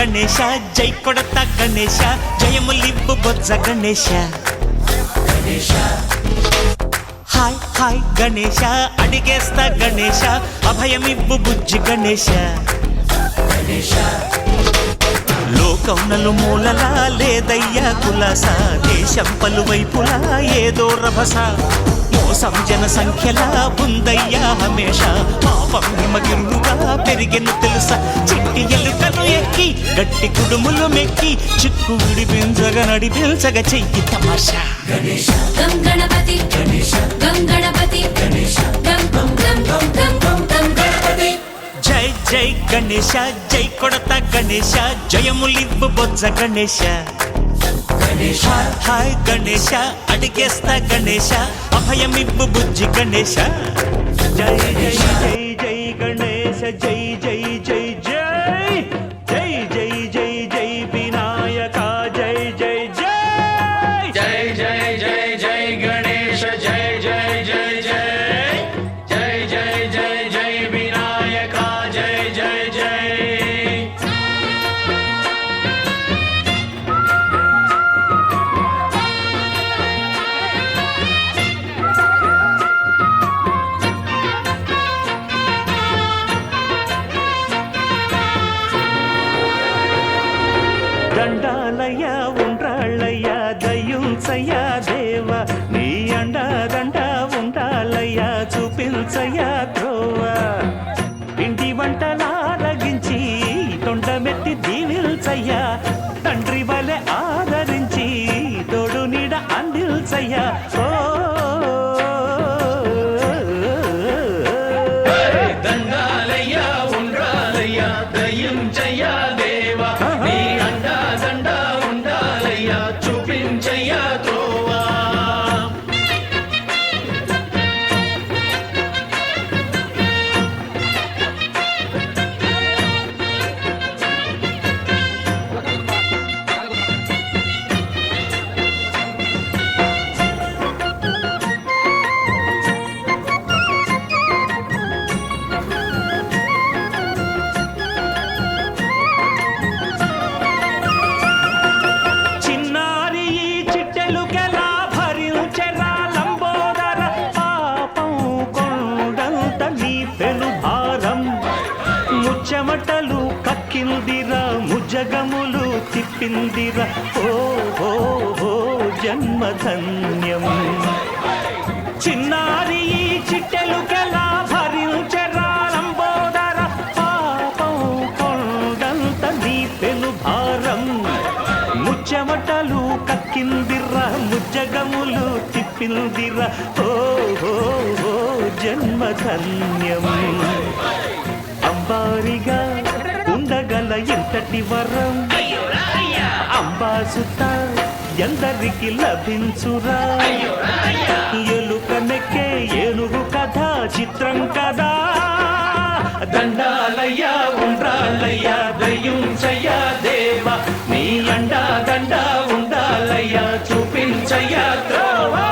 గణేశ జై కొడత గణేశ జయములివ్వు బొజ్జ Ganesha hi hi Ganesha అడిగేస్తా Ganesha అభయమివ్వు బుజ్జి గణేశ లోకం నలుమూలలా లేదయ్యా కులాస దేశం పలువైపులా ఏదో రభస మోసం జన సంఖ్యలా ఉందయ్యా హమేష పాపం హిమగిరులుగా పెరిగెను తెలుసా చిట్టి ఎలుకలు ఎక్కి గట్టి కుడుములు మెక్కి చిక్కు విడిపించగా నడిపించగా చెయ్యి తమాషా గణేశ గం గణపతి గణేశ గం గణపతి గణేశ గం గం గం గం గం గం గం గణపతి జై జై గణేశ జై కొడత గణేశ జయములివ్వు బొజ్జ గణేశ హాయ్ హాయ్ గణేశ అడిగేస్తా గణేశ అభయమివ్వు బుజ్జి గణేశ జై జై జై జై గణేశ జై జై జై జై జై జై జై జై వినాయక జై జై జై జై జై జై జై గణేశ జై జై జై జై జై జై జై జై వినాయక జై జై జై దండాలయ్య ఉండ్రాళ్ళయ్య దయ్యుంచయ్య దేవ నీ అండ దండ ఉండాలయ్య చూపించయ్య త్రోవ ఇంటి వంటలారగించి తొండమెత్తి దీవిల్చయ్య తండ్రి వలె ఆదరించి తోడు నీడ అందిల్చయ్య ఓ దండాలయ్య ఉండ్రాలయ్య దయ్యం జయ దేవ నీ అండా దండ ఉండాలయ్య చూపించయ్య త్రోవా చిన్నారి ఈ చిట్టెలుకెలా భరించెరా లంబోదర పాపం కొండంత నీ పెను భారం ముచ్చమటలు కక్కిందిరా ముజగములు తిప్పిందిరా ఓ ఓ ఓ జన్మధన్యం చిన్నారి ఈ చిట్టెలుకెలా భరించెరా లంబోదర పాపం కొండంత నీ పెను భారం ముచ్చమటలు కక్కిందిరా ముజ్జగములు తిప్పిందిరా ఓ ఓ ఓ జన్మధన్యం అంబారిగా ఉండగల ఎంతటి వరం అంబాసుత ఎందరికి లభించురా ఎలుక నెక్కే ఏనుగు కథ చిత్రం కదా దండాలయ్య ఉండ్రాలయ్య దయ్యుంచయ్య దేవ నీ అండా దండ ఉండాలయ్య చూపించయ్య త్రోవా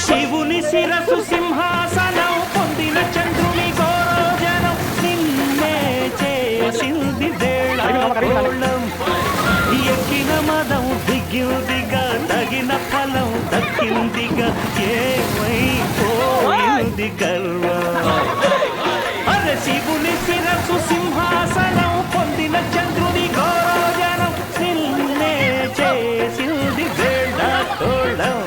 శివుని శిరసు సింహాసనం పొందిన చంద్రుని గోరోజనం నిన్నే చేసింది వేళాకోళం ఎక్కిన మదం దిగిందిగా తగిన ఫలం దక్కిందిగా ఏమైపోయింది గర్వం అరే శివుని శిరసు సింహాసనం పొందిన చంద్రుని గోరోజనం నిన్నే చేసింది వేళాకోళం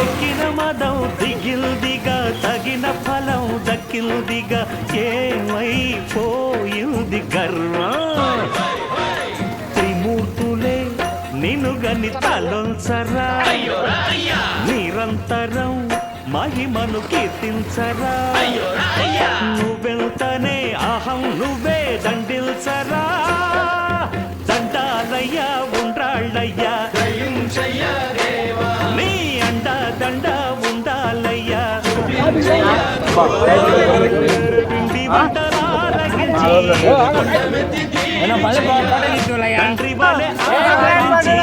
ఎక్కిన మదం దిగిల్దిగా తగిన ఫలం దక్కిల్దిగా ఏమైపోయింది గర్వం త్రిమూర్తులే నిన్ను గని తలొంచరా నిరంతరం మహిమను కీర్తించరా నువ్వెంతనే అహం నువ్వే దండిల్చరా దండాలయ్యా ఉండ్రాళ్ళయ్యా నీ అండ దండ ఉండాలయ్యా పిండి వంటలారగించి తండ్రి వలె ఆదరించి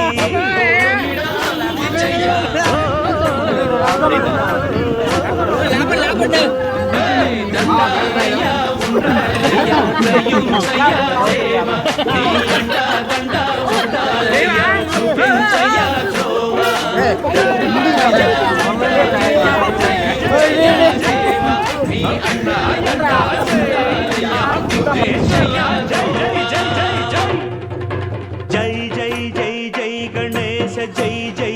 జై జై జై జై గణేశ జై జై